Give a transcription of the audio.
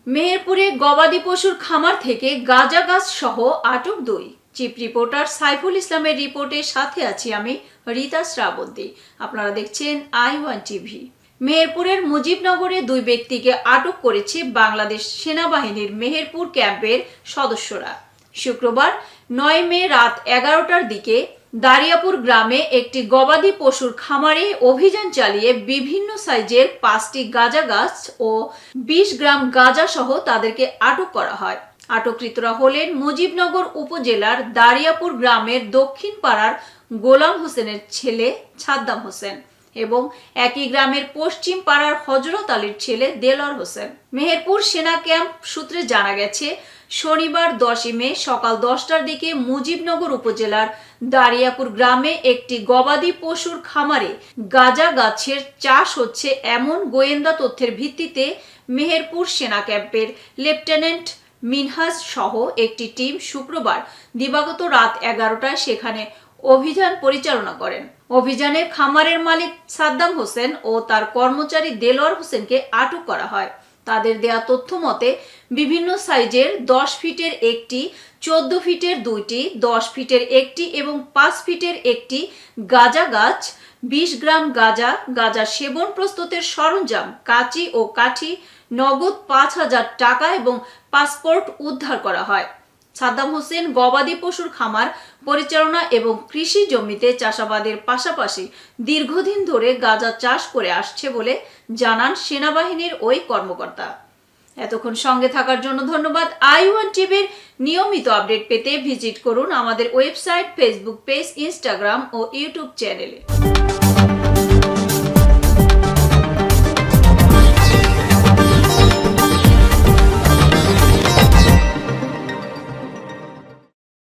মেহেরপুরে গবাদি পশুর খামার থেকে গাঁজা গাছ সহ আটক 2। চিফ রিপোর্টার সাইফুল ইসলামের রিপোর্টের সাথে আছি আমি রীতা শ্রাবন্তী। আপনারা দেখছেন i1 টিভি। মেহেরপুরের মুজিবনগরে 2 ব্যক্তিকে আটক করেছে বাংলাদেশ সেনাবাহিনীর মেহেরপুর ক্যাম্পের সদস্যরা। শুক্রবার 9 মে রাত 11টার দিকে দারিয়াপুর গ্রামে একটি গবাদি পশুর খামারে অভিযান চালিয়ে বিভিন্ন সাইজের 5টি গাঁজা গাছ ও 20 গ্রাম গাঁজা সহ তাদেরকে আটক করা হয়। আটককৃতরা হলেন মুজিবনগর উপজেলার দারিয়াপুর গ্রামের দক্ষিণ পাড়ার গোলাম হোসেনের ছেলে সাদ্দাম হোসেন এবং একই গ্রামের পশ্চিম পাড়ার হযরত আলীর ছেলে দেলোয়ার হোসেন। মেহেরপুর সেনা ক্যাম্প সূত্রে জানা গেছে, শনিবার 10 মে সকাল 10টার দিকে মুজিবনগর উপজেলার দারিয়াপুর গ্রামে একটি গবাদি পশুর খামারে গাঁজা গাছের চাষ হচ্ছে এমন গোয়েন্দা তথ্যের ভিত্তিতে মেহেরপুর সেনা ক্যাম্পের লেফটেন্যান্ট মিনহাজ সহ একটি টিম শুক্রবার দিবাগত রাত 11টায় সেখানে অভিযান পরিচালনা করেন। অভিযানে খামারের মালিক সাদ্দাম হোসেন ও তার কর্মচারী দেলোয়ার হোসেনকে আটক করা হয়। তাদের দেয়া তথ্য মতে বিভিন্ন সাইজের 10 ফিটের একটি, 14 ফিটের 2টি, 10 ফিটের একটি এবং 5 ফিটের একটি গাঁজা গাছ, 20 গ্রাম গাঁজা, গাঁজা সেবন প্রস্তুতের সরঞ্জাম, কাঁচি ও কাঠি, নগদ 5,000 টাকা এবং পাসপোর্ট উদ্ধার করা হয়। সাদ্দাম হোসেন গবাদি পশুর খামার পরিচালনা এবং কৃষি জমিতে চাষাবাদের পাশাপাশি দীর্ঘদিন ধরে গাঁজা চাষ করে আসছে বলে জানান সেনাবাহিনীর ওই কর্মকর্তা। এতক্ষণ সঙ্গে থাকার জন্য ধন্যবাদ। i1 টিভির নিয়মিত আপডেট পেতে ভিজিট করুন আমাদের ওয়েবসাইট, ফেসবুক পেজ, ইনস্টাগ্রাম ও ইউটিউব চ্যানেলে।